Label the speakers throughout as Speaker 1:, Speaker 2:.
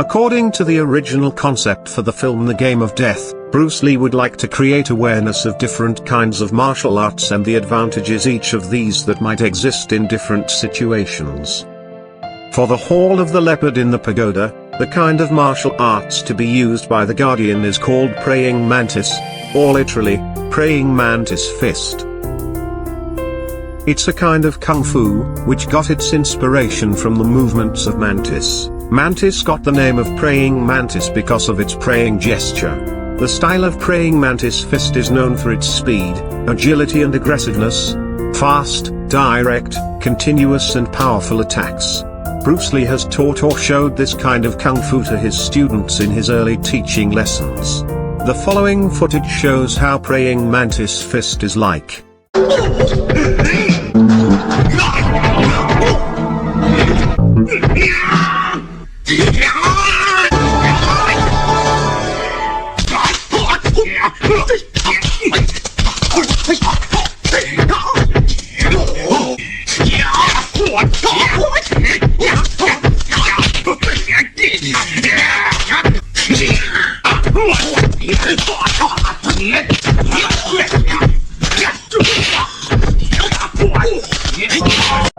Speaker 1: According to the original concept for the film The Game of Death, Bruce Lee would like to create awareness of different kinds of martial arts and the advantages each of these that might exist in different situations. For the Hall of the Leopard in the pagoda, the kind of martial arts to be used by the Guardian is called Praying Mantis, or literally, Praying Mantis Fist. It's a kind of kung fu, which got its inspiration from the movements of Mantis. Mantis got the name of Praying Mantis because of its praying gesture. The style of Praying Mantis Fist is known for its speed, agility and aggressiveness, fast, direct, continuous and powerful attacks. Bruce Lee has taught or showed this kind of kung fu to his students in his early teaching lessons. The following footage shows how Praying Mantis Fist is like.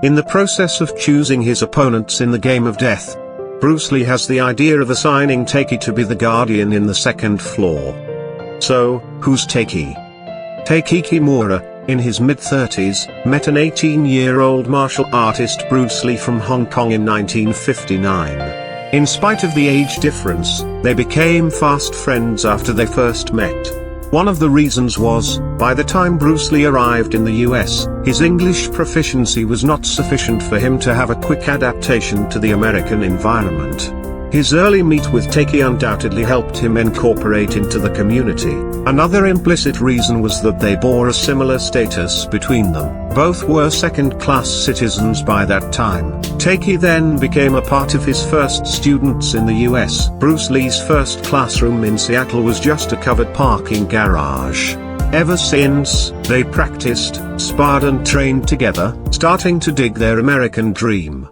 Speaker 1: In the process of choosing his opponents in the Game of Death, Bruce Lee has the idea of assigning Taky to be the Guardian in the second floor. So, who's Taky? Taky Kimura, in his mid-30s, met an 18-year-old martial artist Bruce Lee from Hong Kong in 1959. In spite of the age difference, they became fast friends after they first met. One of the reasons was, by the time Bruce Lee arrived in the US, his English proficiency was not sufficient for him to have a quick adaptation to the American environment. His early meet with Taky undoubtedly helped him incorporate into the community. Another implicit reason was that they bore a similar status between them. Both were second-class citizens by that time. Taky then became a part of his first students in the US. Bruce Lee's first classroom in Seattle was just a covered parking garage. Ever since, they practiced, sparred and trained together, starting to dig their American dream.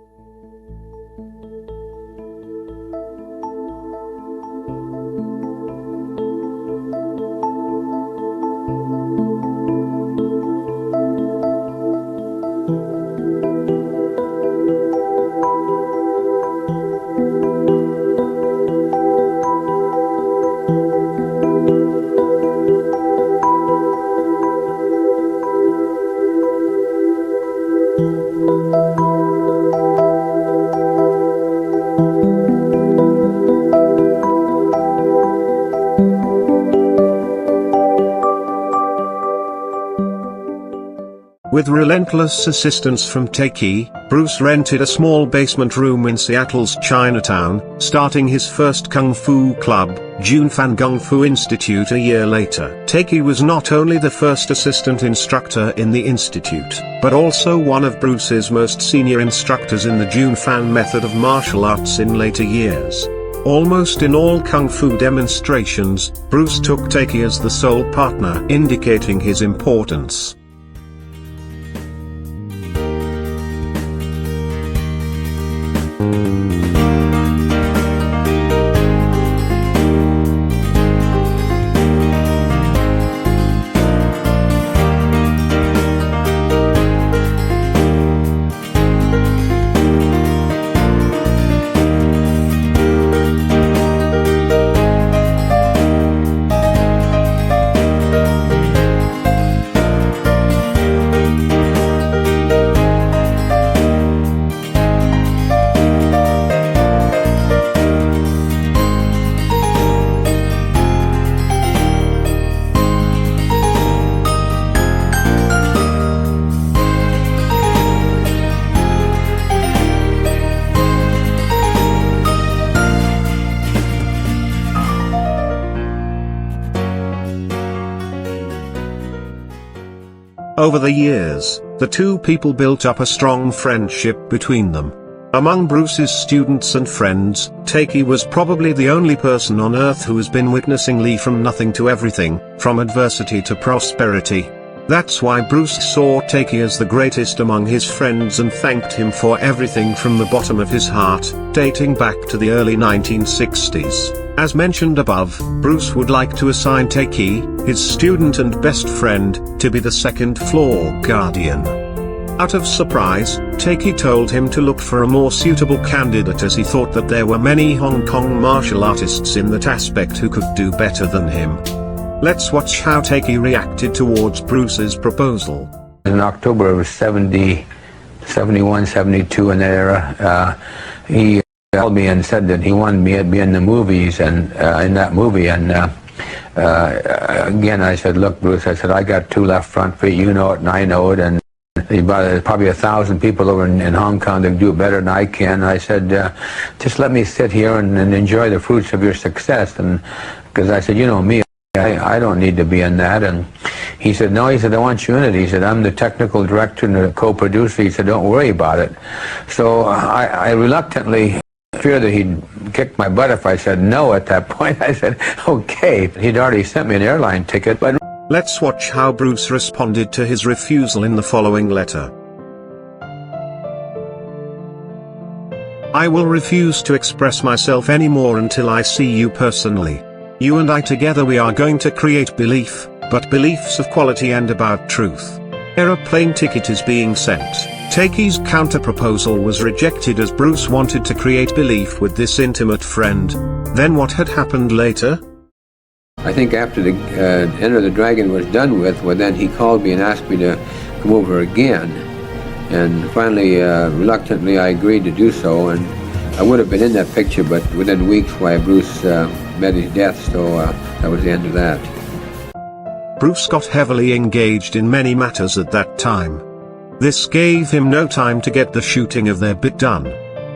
Speaker 1: With relentless assistance from Taky, Bruce rented a small basement room in Seattle's Chinatown, starting his first kung fu club, Junfan Kung Fu Institute a year later. Taky was not only the first assistant instructor in the institute, but also one of Bruce's most senior instructors in the Junfan method of martial arts in later years. Almost in all kung fu demonstrations, Bruce took Taky as the sole partner, indicating his importance. Over the years, the two people built up a strong friendship between them. Among Bruce's students and friends, Taky was probably the only person on Earth who has been witnessing Lee from nothing to everything, from adversity to prosperity. That's why Bruce saw Taky as the greatest among his friends and thanked him for everything from the bottom of his heart, dating back to the early 1960s. As mentioned above, Bruce would like to assign Taky, his student and best friend, to be the second floor guardian. Out of surprise, Taky told him to look for a more suitable candidate as he thought that there were many Hong Kong martial artists in that aspect who could do better than him. Let's watch how Taky reacted towards Bruce's proposal.
Speaker 2: In October of 70, 71, 72 in that era, he called me and said that he wanted me to be in the movies and in that movie. And again, I said, look, Bruce, I said, I got two left front feet, you know it and I know it. And there's probably 1,000 people over in Hong Kong that do it better than I can. I said, just let me sit here and enjoy the fruits of your success. And because I said, you know me, I don't need to be in that. And he said, no, he said, I want you in it. He said, I'm the technical director and the co-producer. He said, don't worry about it. So I reluctantly feared that he'd kick my butt if I said no at that point. I said, okay. He'd already sent me an airline ticket. But
Speaker 1: let's watch how Bruce responded to his refusal in the following letter. I will refuse to express myself anymore until I see you personally. You and I together we are going to create belief, but beliefs of quality and about truth. Aeroplane ticket is being sent. Taky's counter-proposal was rejected as Bruce wanted to create belief with this intimate friend. Then what had happened later?
Speaker 2: I think after the Enter the Dragon was done with, well then he called me and asked me to come over again. And finally, reluctantly, I agreed to do so. And I would have been in that picture, but within weeks, why Bruce met his death, so that was the end of that.
Speaker 1: Bruce got heavily engaged in many matters at that time. This gave him no time to get the shooting of their bit done.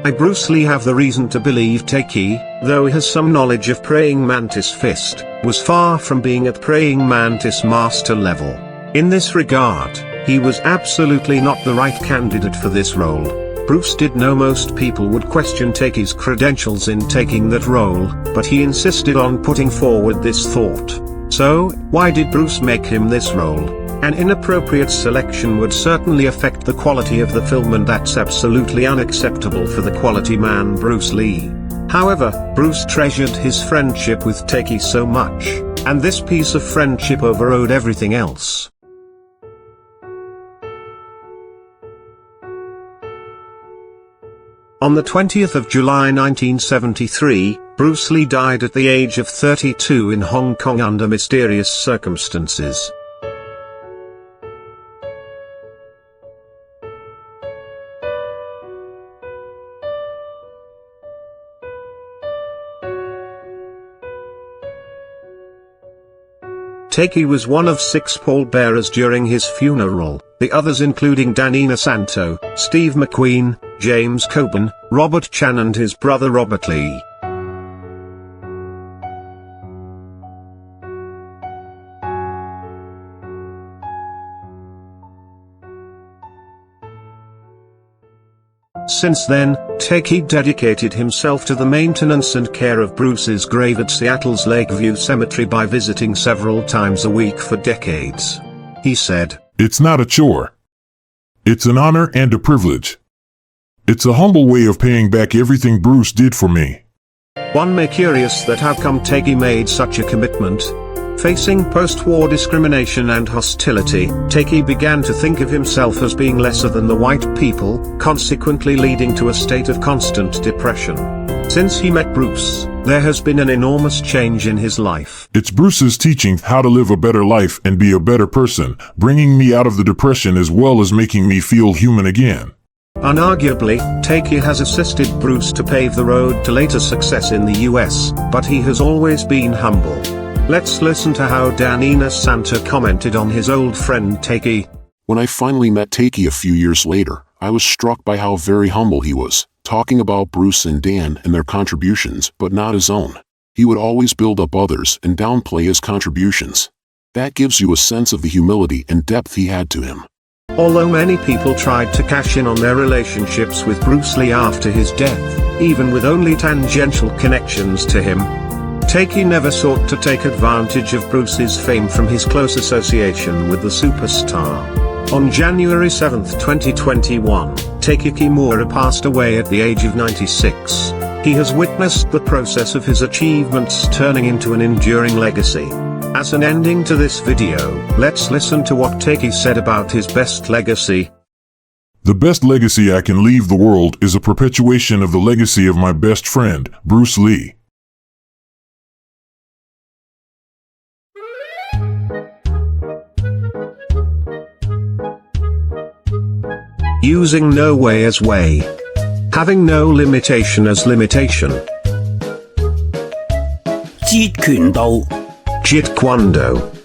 Speaker 1: I Bruce Lee have the reason to believe Taky, though he has some knowledge of praying Mantis Fist, was far from being at praying Mantis Master level. In this regard, he was absolutely not the right candidate for this role. Bruce did know most people would question Taky's credentials in taking that role, but he insisted on putting forward this thought. So, why did Bruce make him this role? An inappropriate selection would certainly affect the quality of the film, and that's absolutely unacceptable for the quality man Bruce Lee. However, Bruce treasured his friendship with Taky so much, and this piece of friendship overrode everything else. On the 20th of July 1973, Bruce Lee died at the age of 32 in Hong Kong under mysterious circumstances. Taky was one of 6 pallbearers during his funeral, the others including Danina Santo, Steve McQueen, James Coburn, Robert Chan and his brother Robert Lee. Since then, Taky dedicated himself to the maintenance and care of Bruce's grave at Seattle's Lakeview Cemetery by visiting several times a week for decades. He said,
Speaker 3: "It's not a chore. It's an honor and a privilege. It's a humble way of paying back everything Bruce did for me."
Speaker 1: One may curious that how come Taky made such a commitment. Facing post-war discrimination and hostility, Taky began to think of himself as being lesser than the white people, consequently leading to a state of constant depression. Since he met Bruce, there has been an enormous change in his life.
Speaker 3: It's Bruce's teaching how to live a better life and be a better person, bringing me out of the depression as well as making me feel human again.
Speaker 1: Unarguably, Taky has assisted Bruce to pave the road to later success in the US, but he has always been humble. Let's listen to how Danina Santa commented on his old friend Taky.
Speaker 4: When I finally met Taky a few years later, I was struck by how very humble he was, talking about Bruce and Dan and their contributions, but not his own. He would always build up others and downplay his contributions. That gives you a sense of the humility and depth he had to him.
Speaker 1: Although many people tried to cash in on their relationships with Bruce Lee after his death, even with only tangential connections to him, Taky never sought to take advantage of Bruce's fame from his close association with the superstar. On January 7, 2021, Taky Kimura passed away at the age of 96. He has witnessed the process of his achievements turning into an enduring legacy. As an ending to this video, let's listen to what Taky said about his best legacy.
Speaker 3: The best legacy I can leave the world is a perpetuation of the legacy of my best friend, Bruce Lee.
Speaker 1: Using no way as way. Having no limitation as limitation.
Speaker 5: 截拳道
Speaker 1: Jeet Kune Do.